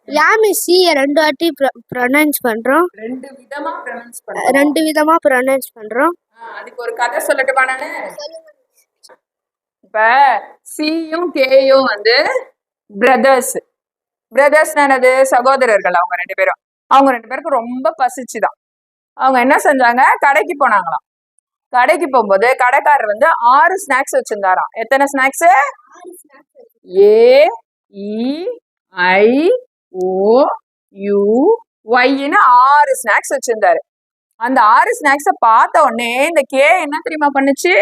ஏன் மிஸ் ரெண்டு வாட்டி ப்ரொனவுன்ஸ் பண்றோம்? ரெண்டு விதமா ப்ரொனவுன்ஸ் பண்றோம். அதுக்கு ஒரு கதை சொல்லட்டுமா நானு? இப்ப சியும் கேயும் வந்து பிரதர்ஸ். பிரதர்ஸ் என்னது? சகோதரர்கள். அவங்க ரெண்டு பேருக்கும் ரொம்ப பசிச்சுதான். அவங்க என்ன செஞ்சாங்க, கடைக்கு போனாங்களாம். கடைக்கு போகும்போது கடைக்காரர் வந்து 6 ஸ்நாக்ஸ் வச்சிருந்தாராம். எத்தனை ஸ்நாக்ஸ்? AEIOUYன்னு 6 ஸ்நாக்ஸ் வச்சிருந்தாரு. அந்த 6 ஸ்நாக்ஸ பார்த்த உடனே இந்த கே என்ன தெரியுமா பண்ணுச்சு?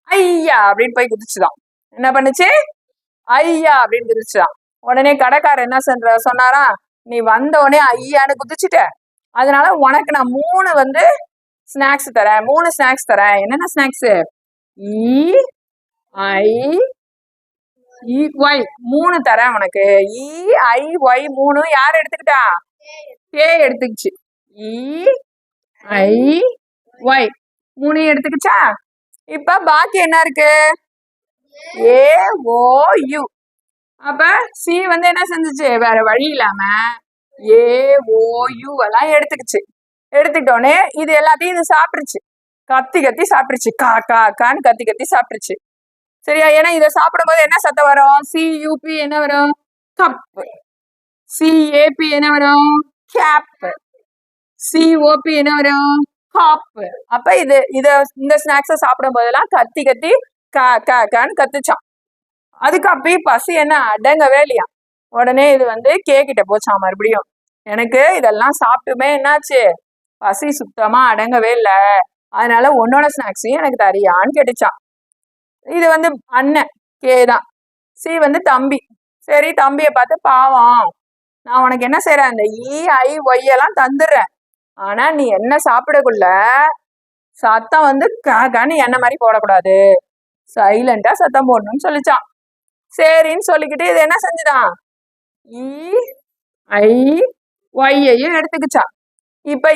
ஐயா அப்படின்னு போய் குதிச்சுதான். என்ன பண்ணுச்சு? ஐயா அப்படின்னு குதிச்சுதான். உடனே கடைக்காரர் என்ன சொன்னாரா, நீ வந்த உடனே ஐயான்னு குதிச்சுட்ட, அதனால உனக்கு நான் 3 வந்து ஸ்நாக்ஸ் தரேன். 3 ஸ்நாக்ஸ் தரேன். என்னென்ன ஸ்நாக்ஸ்? EIEY 3 தரேன் உனக்கு. EIY 3 யார் எடுத்துக்கிட்டா? கே எடுத்துக்கிச்சு. EIY 3 எடுத்துக்கிச்சா? இப்ப பாக்கி என்ன இருக்கு? AOU. அப்ப சி வந்து என்ன செஞ்சுச்சு? வேற வழி இல்லாம AOU எல்லாம் எடுத்துக்கிச்சு. எடுத்துக்கிட்டோன்னே இது எல்லாத்தையும் இது சாப்பிட்டுருச்சு. கத்தி கத்தி சாப்பிட்டுருச்சு. கான்னு கத்தி கத்தி சாப்பிட்டுருச்சு. சரியா? ஏன்னா இதை சாப்பிடும் போது என்ன சத்தம் வரும்? CUP என்ன வரும்? கப். CAP என்ன வரும்? கேப். COP என்ன வரும்? காப். அப்ப இந்த ஸ்நாக்ஸ சாப்பிடும் போதெல்லாம் கத்தி கத்தி கான்னு கத்துச்சான். அதுக்கு அப்பயே பசி என்ன அடங்கவே இல்லையா. உடனே இது வந்து கேக்கிட்ட போச்சான். மறுபடியும் எனக்கு இதெல்லாம் சாப்பிட்டுமே என்னாச்சு, பசி சுத்தமா அடங்கவே இல்லை, அதனால உன்னோட ஸ்நாக்ஸையும் எனக்கு தரியான்னு கேட்டுச்சான். இது வந்து அண்ணன் கே தான். சி வந்து தம்பி. சரி, தம்பியை பார்த்து பாவம், நான் உனக்கு என்ன செய்யறேன், இந்த EIY எல்லாம் தந்துடுறேன், ஆனா நீ என்ன சாப்பிடக்குள்ள சத்தம் வந்து காக்கான்னு என்ன மாதிரி போடக்கூடாது, சைலண்டா சத்தம் போடணும்னு சொல்லிச்சான். சரின்னு சொல்லிக்கிட்டு இது என்ன செஞ்சுதான், EIYயையும் எடுத்துக்கிச்சான். இப்ப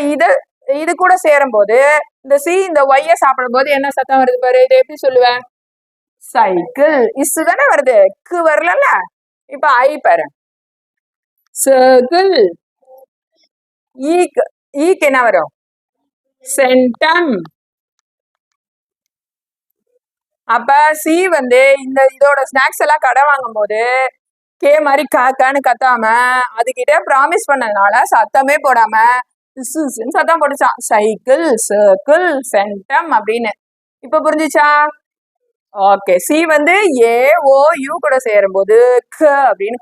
இது கூட சேரும் போது இந்த சி இந்த ஒய்ய சாப்பிடும் போது என்ன சத்தம் வருது பாரு. இதை எப்படி சொல்லுவேன்? சைக்கிள். இசு தானே வருது, கு வரல. இப்ப ஐ பாரு, சர்க்கிள். ஈக்கு என்ன வரும்? சென்டம். அப்ப சி வந்து இதோட ஸ்நாக்ஸ் எல்லாம் கடை வாங்கும் போது கே மாதிரி காக்கான்னு கத்தாம அதுகிட்ட ப்ராமிஸ் பண்ணதுனால சத்தமே போடாம சத்தம் போட்டுச்சான். சைக்கிள், சர்க்கிள், சென்டம் அப்படின்னு. இப்ப புரிஞ்சுச்சா? ஓகே. சி வந்து AOU கூட சேரும் போது க அப்படின்னு